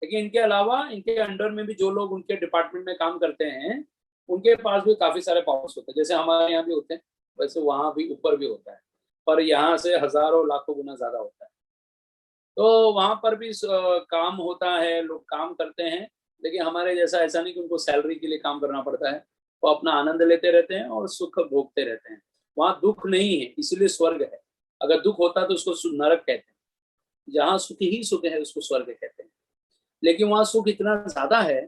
लेकिन इनके अलावा इनके अंडर में भी जो लोग उनके डिपार्टमेंट में काम करते हैं, उनके पास भी काफी सारे पावर्स होते हैं, जैसे हमारे यहाँ भी होते हैं, वैसे वहां भी ऊपर भी होता है, पर यहाँ से हजारों लाखों गुना ज्यादा होता है। तो वहां पर भी काम होता है, लोग काम करते हैं, लेकिन हमारे जैसा ऐसा नहीं कि उनको सैलरी के लिए काम करना पड़ता है। वो अपना आनंद लेते रहते हैं और सुख भोगते रहते हैं। वहां दुख नहीं है, इसीलिए स्वर्ग है। अगर दुख होता तो उसको नरक कहते हैं। जहाँ सुख ही सुख है उसको स्वर्ग कहते हैं। लेकिन वहां सुख इतना ज्यादा है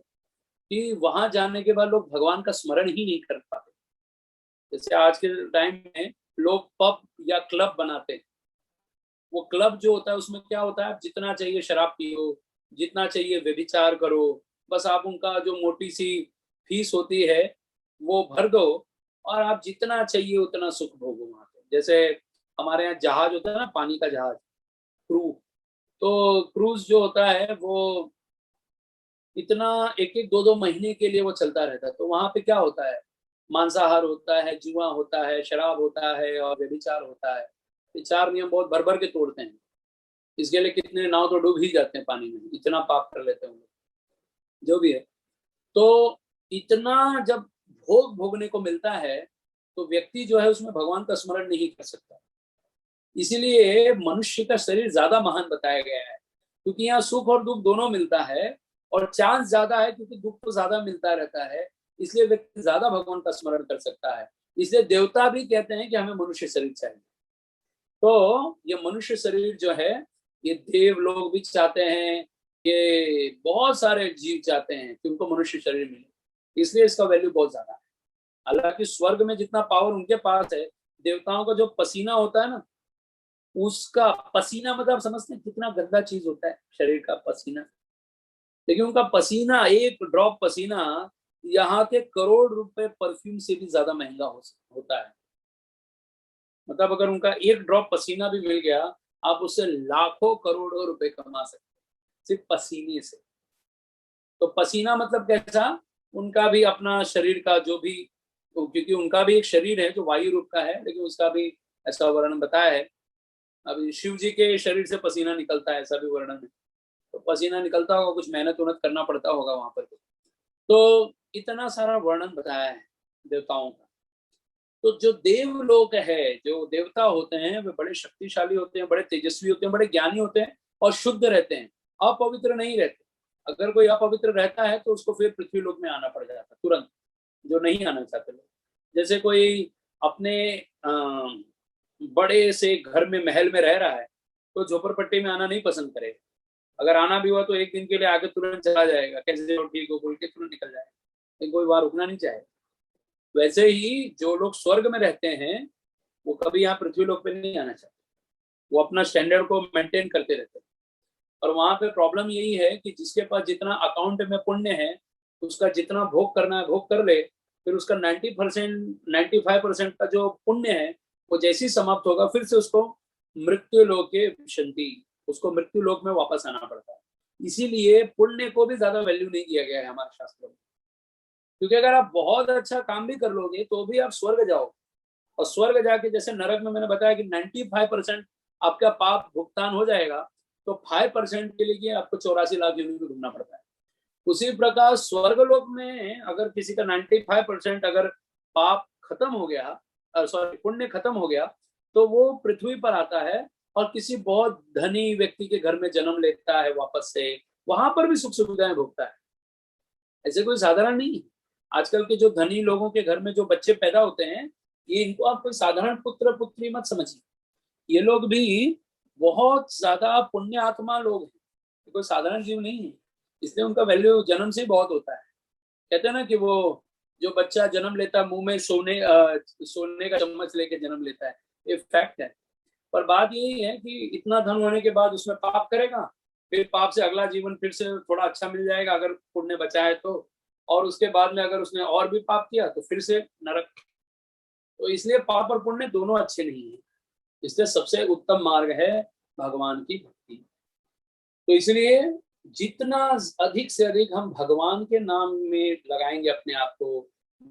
कि वहां जाने के बाद लोग भगवान का स्मरण ही नहीं कर पाते। जैसे आज के टाइम में लोग पब या क्लब बनाते हैं, वो क्लब जो होता है उसमें क्या होता है, आप जितना चाहिए शराब पियो, जितना चाहिए व्यभिचार करो, बस आप उनका जो मोटी सी फीस होती है वो भर दो, और आप जितना चाहिए उतना सुख भोगो वहां पे। जैसे हमारे यहाँ जहाज होता है ना, पानी का जहाज, क्रू, तो क्रूज जो होता है वो इतना एक एक दो दो महीने के लिए वो चलता रहता है। तो वहां पे क्या होता है, मांसाहार होता है, जुआ होता है, शराब होता है और व्यभिचार होता है। ये चार नियम बहुत भर भर के तोड़ते हैं। इसके लिए कितने नाव तो डूब ही जाते हैं पानी में, इतना पाप कर लेते हैं वो लोग, जो भी है। तो इतना जब भोग भोगने को मिलता है तो व्यक्ति जो है उसमें भगवान का स्मरण नहीं कर सकता। इसीलिए मनुष्य का शरीर ज्यादा महान बताया गया है, क्योंकि यहाँ सुख और दुख दोनों मिलता है, और चांस ज्यादा है क्योंकि दुख तो ज्यादा मिलता रहता है। इसलिए व्यक्ति ज्यादा भगवान का स्मरण कर सकता है। इसलिए देवता भी कहते हैं कि हमें मनुष्य शरीर चाहिए। तो ये मनुष्य शरीर जो है, ये देव लोग भी चाहते हैं, कि बहुत सारे जीव चाहते हैं कि उनको मनुष्य शरीर मिले, इसलिए इसका वैल्यू बहुत ज्यादा है। हालांकि स्वर्ग में जितना पावर उनके पास है, देवताओं का जो पसीना होता है ना, उसका पसीना मतलब आप समझते हैं कितना गंदा चीज होता है शरीर का पसीना। लेकिन उनका पसीना, एक ड्रॉप पसीना यहाँ के करोड़ रुपए परफ्यूम से भी ज्यादा महंगा होता है। मतलब अगर उनका एक ड्रॉप पसीना भी मिल गया, आप उससे लाखों करोड़ों रुपए कमा सकते हैं सिर्फ पसीने से। तो पसीना मतलब कैसा, उनका भी अपना शरीर का जो भी, क्योंकि उनका भी एक शरीर है जो वायु रूप का है, लेकिन उसका भी ऐसा वर्णन बताया है। अभी शिव जी के शरीर से पसीना निकलता है, ऐसा भी वर्णन है। तो पसीना निकलता होगा, कुछ मेहनत उन्नत करना पड़ता होगा वहां पर। तो इतना सारा वर्णन बताया है देवताओं का। तो जो देवलोक है, जो देवता होते हैं वे बड़े शक्तिशाली होते हैं, बड़े तेजस्वी होते हैं, बड़े ज्ञानी होते हैं और शुद्ध रहते हैं, अपवित्र नहीं रहते। अगर कोई अपवित्र रहता है तो उसको फिर पृथ्वी लोक में आना पड़ जाता है तुरंत, जो नहीं आना चाहते लोग। जैसे कोई अपने बड़े से घर में महल में रह रहा है, तो झोपड़पट्टी में आना नहीं पसंद करेगा। अगर आना भी हुआ तो एक दिन के लिए आगे तुरंत चला जाएगा, कैसे हो ठीक हो बोल के तुरंत निकल जाएगा, लेकिन कोई बार रुकना नहीं चाहेगा। वैसे ही जो लोग स्वर्ग में रहते हैं, वो कभी यहाँ पृथ्वी लोक पे नहीं आना चाहते। वो अपना स्टैंडर्ड को मेंटेन करते रहते हैं। और वहां पे प्रॉब्लम यही है कि जिसके पास जितना अकाउंट में पुण्य है, उसका जितना भोग करना है भोग कर ले, फिर उसका 90% 95% का जो पुण्य है वो जैसे ही समाप्त होगा, फिर से उसको मृत्यु लोक के विशंति, उसको मृत्यु लोक में वापस आना पड़ता है। इसीलिए पुण्य को भी ज्यादा वैल्यू नहीं दिया गया है हमारे शास्त्रों में। क्योंकि अगर आप बहुत अच्छा काम भी कर लोगे तो भी आप स्वर्ग जाओ, और स्वर्ग जाके जैसे नरक में मैंने बताया कि 95% आपका पाप भुगतान हो जाएगा, तो 5% के लिए आपको 84 लाख योनि में घूमना पड़ता है। उसी प्रकार स्वर्ग लोक में अगर किसी का 95% अगर पाप खत्म हो गया, सॉरी पुण्य खत्म हो गया, तो वो पृथ्वी पर आता है और किसी बहुत धनी व्यक्ति के घर में जन्म लेता है वापस से, वहां पर भी सुख सुविधाएं भोगता है। ऐसे कोई साधारण नहीं है। आजकल के जो धनी लोगों के घर में जो बच्चे पैदा होते हैं, ये इनको आप कोई साधारण पुत्र पुत्री मत समझिए। ये लोग भी बहुत ज्यादा पुण्य आत्मा लोग हैं, कोई साधारण जीव नहीं है। इसलिए उनका वैल्यू जन्म से बहुत होता है। कहते हैं ना कि वो जो बच्चा जन्म लेता है मुंह में सोने का चम्मच लेके जन्म लेता है, ये फैक्ट है। पर बात यही है कि इतना धन होने के बाद उसमें पाप करेगा, फिर पाप से अगला जीवन फिर से थोड़ा अच्छा मिल जाएगा अगर पुण्य बचा है तो, और उसके बाद में अगर उसने और भी पाप किया तो फिर से नरक। तो इसलिए पाप और पुण्य दोनों अच्छे नहीं है। इसलिए सबसे उत्तम मार्ग है भगवान की भक्ति। तो इसलिए जितना अधिक से अधिक हम भगवान के नाम में लगाएंगे अपने आप को,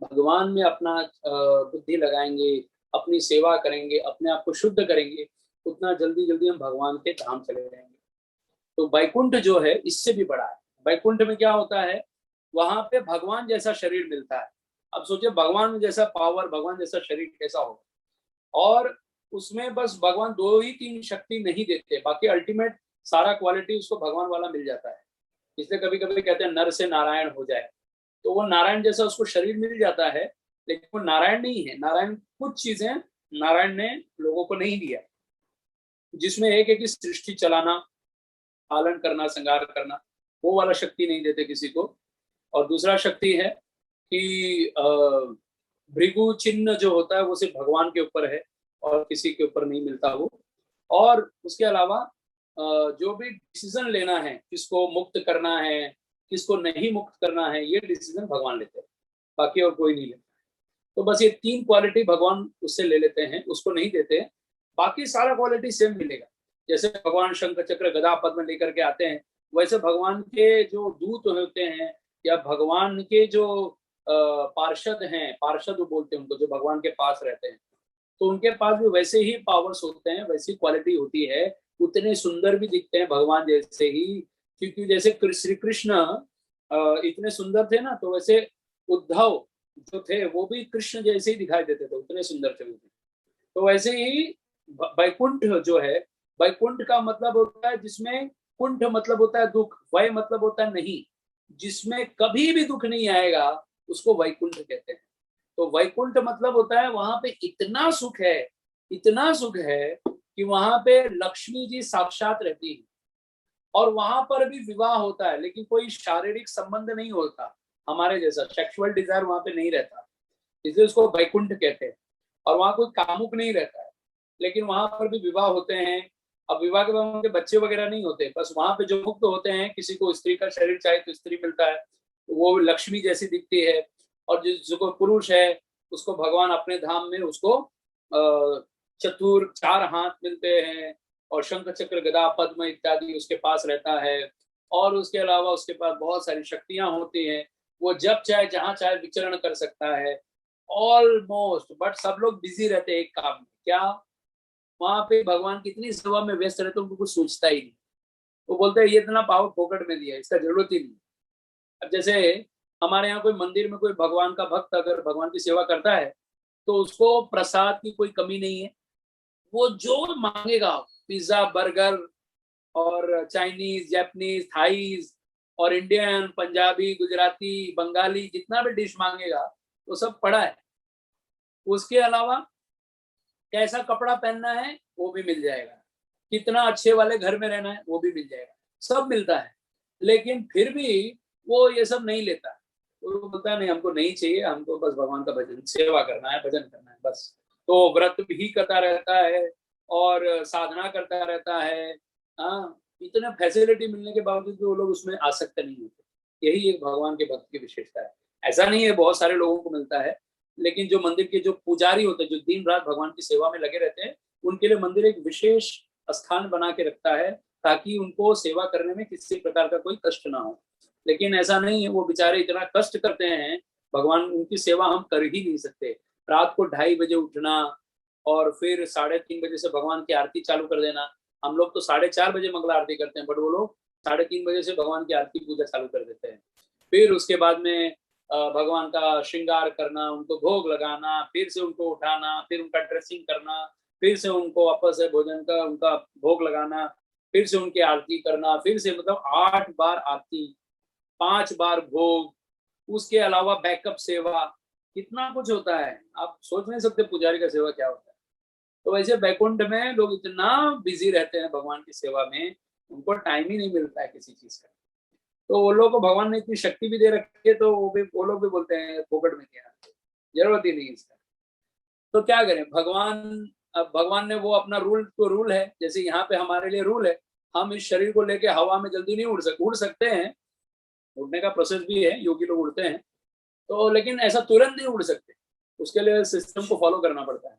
भगवान में अपना बुद्धि लगाएंगे, अपनी सेवा करेंगे, अपने आप को शुद्ध करेंगे, उतना जल्दी जल्दी हम भगवान के धाम चले जाएंगे। तो वैकुंठ जो है इससे भी बड़ा है। वैकुंठ में क्या होता है, वहां पे भगवान जैसा शरीर मिलता है। अब सोचिए भगवान जैसा पावर, भगवान जैसा शरीर कैसा होगा। और उसमें बस भगवान दो ही तीन शक्ति नहीं देते, बाकी अल्टीमेट सारा क्वालिटी उसको भगवान वाला मिल जाता है। इसलिए कभी कभी कहते हैं नर से नारायण हो जाए, तो वो नारायण जैसा उसको शरीर मिल जाता है, लेकिन वो नारायण नहीं है। नारायण कुछ चीजें नारायण ने लोगों को नहीं दिया, जिसमें एक एक सृष्टि चलाना, पालन करना, श्रृंगार करना, वो वाला शक्ति नहीं देते किसी को। और दूसरा शक्ति है कि भृगु चिन्ह जो होता है वो सिर्फ भगवान के ऊपर है और किसी के ऊपर नहीं मिलता वो। और उसके अलावा जो भी डिसीजन लेना है, किसको मुक्त करना है किसको नहीं मुक्त करना है, ये डिसीजन भगवान लेते हैं, बाकी और कोई नहीं लेता। तो बस ये तीन क्वालिटी भगवान उससे ले लेते हैं, उसको नहीं देते। बाकी सारा क्वालिटी सेम मिलेगा। जैसे भगवान शंख चक्र गदा पद्म लेकर के आते हैं, वैसे भगवान के जो दूत होते हैं या भगवान के जो पार्षद हैं, पार्षद बोलते हैं उनको, जो भगवान के पास रहते हैं, तो उनके पास भी वैसे ही पावर्स होते हैं, वैसी क्वालिटी होती है, उतने सुंदर भी दिखते हैं भगवान जैसे ही। क्योंकि जैसे श्री कृष्ण इतने सुंदर थे ना, तो वैसे उद्धव जो थे वो भी कृष्ण जैसे ही दिखाई देते थे, उतने सुंदर थे वो भी। तो वैसे ही वैकुंठ जो है, वैकुंठ का मतलब होता है जिसमें, कुंठ मतलब होता है दुख, वै मतलब होता है नहीं, जिसमें कभी भी दुख नहीं आएगा, उसको वैकुंठ कहते हैं। तो वैकुंठ मतलब होता है वहां पे इतना सुख है, इतना सुख है कि वहां पे लक्ष्मी जी साक्षात रहती है, और वहां पर भी विवाह होता है, लेकिन कोई शारीरिक संबंध नहीं होता, हमारे जैसा सेक्सुअल डिजायर वहां पे नहीं रहता, इसलिए उसको वैकुंठ कहते हैं। और वहां कोई कामुक नहीं रहता है, लेकिन वहां पर भी विवाह होते हैं। अब विवाह के बाद उनके बच्चे वगैरह नहीं होते, बस वहां पे जो मुक्त होते हैं, किसी को स्त्री का शरीर चाहिए तो स्त्री मिलता है, वो लक्ष्मी जैसी दिखती है। और जिसको पुरुष है, उसको भगवान अपने धाम में उसको चतुर 4 हाथ मिलते हैं, और शंख चक्र गदा पद्म इत्यादि उसके पास रहता है। और उसके अलावा उसके पास बहुत सारी शक्तियां होती हैं, वो जब चाहे जहां चाहे विचरण कर सकता है ऑलमोस्ट। बट सब लोग बिजी रहते हैं एक काम में, क्या, वहां पे भगवान कितनी सेवा में व्यस्त रहते, उनको कुछ सोचता ही नहीं। वो बोलते हैं ये इतना पावर फोकट में दिया, इसका जरूरत ही नहीं। अब जैसे हमारे यहाँ कोई मंदिर में कोई भगवान का भक्त अगर भगवान की सेवा करता है, तो उसको प्रसाद की कोई कमी नहीं है, वो जो मांगेगा, पिज्जा बर्गर और चाइनीज जापानीज थाईज और इंडियन पंजाबी गुजराती बंगाली जितना भी डिश मांगेगा वो सब पड़ा है। उसके अलावा कैसा कपड़ा पहनना है वो भी मिल जाएगा, कितना अच्छे वाले घर में रहना है वो भी मिल जाएगा, सब मिलता है। लेकिन फिर भी वो ये सब नहीं लेता, वो बोलता है नहीं हमको नहीं चाहिए, हमको बस भगवान का भजन सेवा करना है, भजन करना है बस। तो व्रत भी करता रहता है और साधना करता रहता है। हाँ, इतने फैसिलिटी मिलने के बावजूद भी वो लोग उसमें आसक्त नहीं होते। यही एक भगवान के भक्त की विशेषता है। ऐसा नहीं है बहुत सारे लोगों को मिलता है, लेकिन जो मंदिर के जो पुजारी होते हैं, जो दिन रात भगवान की सेवा में लगे रहते हैं, उनके लिए मंदिर एक विशेष स्थान बना के रखता है, ताकि उनको सेवा करने में किसी प्रकार का कोई कष्ट ना हो। लेकिन ऐसा नहीं है, वो बेचारे इतना कष्ट करते हैं, भगवान उनकी सेवा हम कर ही नहीं सकते। रात को 2:30 बजे उठना और फिर 3:30 बजे से भगवान की आरती चालू कर देना। हम लोग तो 4:30 बजे मंगला आरती करते हैं, बट वो लोग 3:30 बजे से भगवान की आरती पूजा चालू कर देते हैं। फिर उसके बाद में भगवान का श्रृंगार करना, उनको भोग लगाना, फिर से उनको उठाना, फिर उनका ड्रेसिंग करना, फिर से उनको वापस से भोजन का उनका भोग लगाना, फिर से उनकी आरती करना, फिर से मतलब 8 बार आरती, 5 बार भोग, उसके अलावा बैकअप सेवा, कितना कुछ होता है, आप सोच नहीं सकते पुजारी का सेवा क्या होता है। तो वैसे बैकुंठ में लोग इतना बिजी रहते हैं भगवान की सेवा में, उनको टाइम ही नहीं मिलता है किसी चीज का। तो वो लोग को भगवान ने इतनी शक्ति भी दे रखी है, तो वो लोग भी बोलते हैं फोकट में क्या, जरूरत ही नहीं इसका। तो क्या करें, भगवान, अब भगवान ने वो अपना रूल, तो रूल है, जैसे यहाँ पे हमारे लिए रूल है, हम इस शरीर को लेके हवा में जल्दी नहीं उड़ सकते हैं, उड़ने का प्रोसेस भी है, योगी लोग उड़ते हैं, तो लेकिन ऐसा तुरंत नहीं उड़ सकते, उसके लिए सिस्टम को फॉलो करना पड़ता है।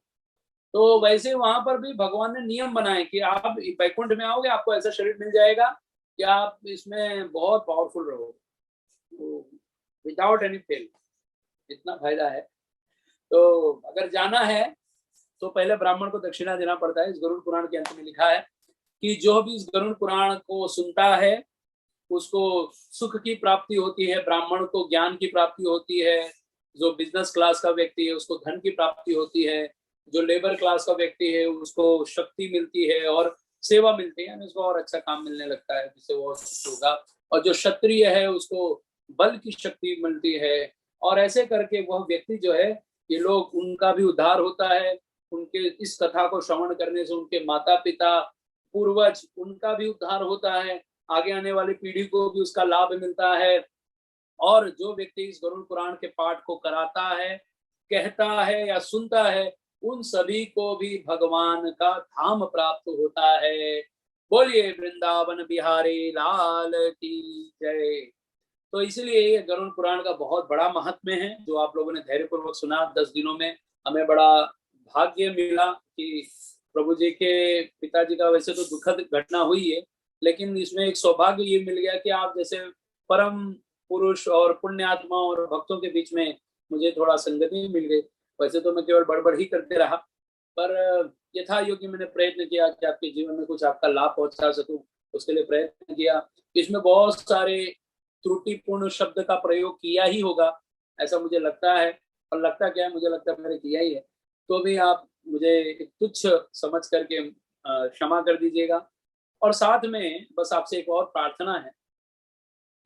तो वैसे वहां पर भी भगवान ने नियम बनाए कि आप वैकुंठ में आओगे आपको ऐसा शरीर मिल जाएगा कि आप इसमें बहुत पावरफुल रहोगे, विदाउट एनी फेल, इतना फायदा है। तो अगर जाना है तो पहले ब्राह्मण को दक्षिणा देना पड़ता है। इस गरुड़ पुराण के अंत में लिखा है कि जो भी इस गरुड़ पुराण को सुनता है उसको सुख की प्राप्ति होती है, ब्राह्मण को ज्ञान की प्राप्ति होती है, जो बिजनेस क्लास का व्यक्ति है उसको धन की प्राप्ति होती है, जो लेबर क्लास का व्यक्ति है उसको शक्ति मिलती है और सेवा मिलती है, उसको और अच्छा काम मिलने लगता है जिससे वो सुख होगा। और जो क्षत्रिय है उसको बल की शक्ति मिलती है। और ऐसे करके वह व्यक्ति जो है, ये लोग, उनका भी उद्धार होता है। उनके इस कथा को श्रवण करने से उनके माता पिता पूर्वज उनका भी उद्धार होता है, आगे आने वाली पीढ़ी को भी उसका लाभ मिलता है। और जो व्यक्ति इस गरुड़ पुराण के पाठ को कराता है, कहता है या सुनता है, उन सभी को भी भगवान का धाम प्राप्त होता है। बोलिए वृंदावन बिहारी लाल की जय। तो इसलिए ये गरुड़ पुराण का बहुत बड़ा महात्म्य है, जो आप लोगों ने धैर्यपूर्वक सुना 10 दिनों में। हमें बड़ा भाग्य मिला कि प्रभु जी के पिताजी का वैसे तो दुखद घटना हुई है, लेकिन इसमें एक सौभाग्य ये मिल गया कि आप जैसे परम पुरुष और पुण्यात्मा और भक्तों के बीच में मुझे थोड़ा संगति मिल गई। वैसे तो मैं केवल बड़बड़ ही करते रहा, पर यथा योग्य मैंने प्रयत्न किया कि आपके जीवन में कुछ आपका लाभ पहुंचा सकूं, उसके लिए प्रयत्न किया। इसमें बहुत सारे त्रुटिपूर्ण शब्द का प्रयोग किया ही होगा, ऐसा मुझे लगता है। और लगता क्या है, मुझे लगता है मैंने किया ही है। तो भी आप मुझे एक तुच्छ समझ करके क्षमा कर दीजिएगा। और साथ में बस आपसे एक और प्रार्थना है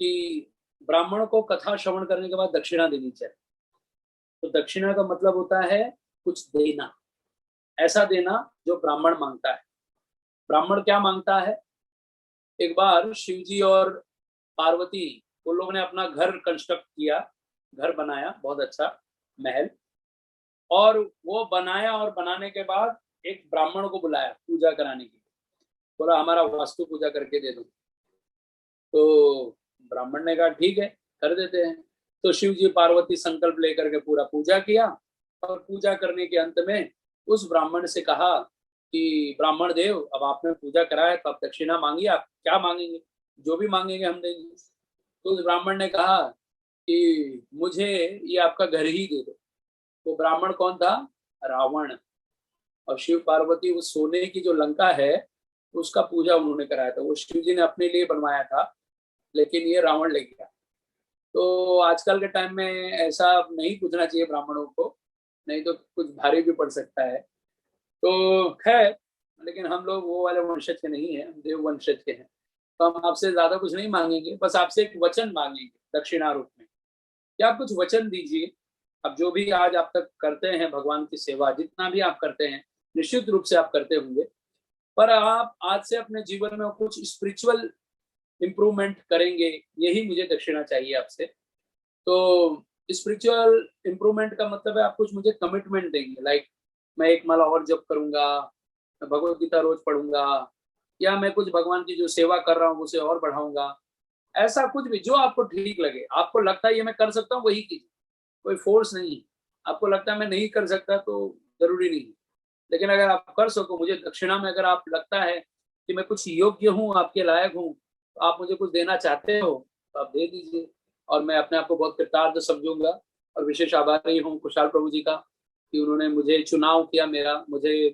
कि ब्राह्मण को कथा श्रवण करने के बाद दक्षिणा देनी चाहिए। तो दक्षिणा का मतलब होता है कुछ देना, ऐसा देना जो ब्राह्मण मांगता है। ब्राह्मण क्या मांगता है? एक बार शिव जी और पार्वती, उन लोगों ने अपना घर कंस्ट्रक्ट किया, घर बनाया, बहुत अच्छा महल। और वो बनाया और बनाने के बाद एक ब्राह्मण को बुलाया पूजा कराने के लिए। बोला हमारा वास्तु पूजा करके दे दो। तो ब्राह्मण ने कहा ठीक है, कर देते हैं। तो शिव जी पार्वती संकल्प लेकर के पूरा पूजा किया। और पूजा करने के अंत में उस ब्राह्मण से कहा कि ब्राह्मण देव, अब आपने पूजा करा है तो आप दक्षिणा मांगिए, आप क्या मांगेंगे? जो भी मांगेंगे हम देंगे। तो उस ब्राह्मण ने कहा कि मुझे ये आपका घर ही दे दो। वो ब्राह्मण कौन था? रावण। और शिव पार्वती उस सोने की जो लंका है उसका पूजा उन्होंने कराया था। वो शिव जी ने अपने लिए बनवाया था, लेकिन ये रावण ले गया। तो आजकल के टाइम में ऐसा नहीं पूछना चाहिए ब्राह्मणों को, नहीं तो कुछ भारी भी पड़ सकता है। तो खैर, लेकिन हम लोग वो वाले वंशज के नहीं है, हम देव वंशज के हैं। तो हम आपसे ज्यादा कुछ नहीं मांगेंगे, बस आपसे एक वचन मांगेंगे दक्षिणा रूप में कि आप कुछ वचन दीजिए। अब जो भी आज आप तक करते हैं भगवान की सेवा, जितना भी आप करते हैं निश्चित रूप से आप करते होंगे, पर आप आज से अपने जीवन में कुछ स्पिरिचुअल इम्प्रूवमेंट करेंगे, यही मुझे दक्षिणा चाहिए आपसे। तो स्पिरिचुअल इम्प्रूवमेंट का मतलब है आप कुछ मुझे कमिटमेंट देंगे, लाइक मैं एक माला और जप करूंगा, मैं भगवत गीता रोज पढ़ूंगा, या मैं कुछ भगवान की जो सेवा कर रहा हूँ उसे और बढ़ाऊंगा। ऐसा कुछ भी जो आपको ठीक लगे, आपको लगता है ये मैं कर सकता हूँ, वही कीजिए। कोई फोर्स नहीं है। आपको लगता है मैं नहीं कर सकता तो जरूरी नहीं है। लेकिन अगर आप कर सको, मुझे दक्षिणा में अगर आप लगता है कि मैं कुछ योग्य हूँ, आपके लायक हूँ, तो आप मुझे कुछ देना चाहते हो तो आप दे दीजिए। और मैं अपने आप को बहुत कृतार्थ समझूंगा। और विशेष आभारी हूँ कुशाल प्रभु जी का कि उन्होंने मुझे चुनाव किया, मेरा मुझे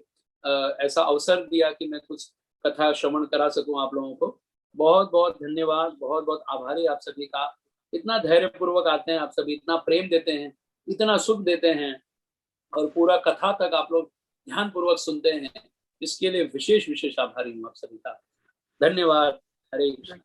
ऐसा अवसर दिया कि मैं कुछ कथा श्रवण करा सकूं आप लोगों को। बहुत बहुत धन्यवाद, बहुत बहुत आभारी आप सभी का। इतना धैर्यपूर्वक आते हैं आप सभी, इतना प्रेम देते हैं, इतना सुख देते हैं, और पूरा कथा तक आप लोग ध्यान पूर्वक सुनते हैं। इसके लिए विशेष विशेष आभारी हूँ आप सभी का। धन्यवाद। हरे कृष्ण।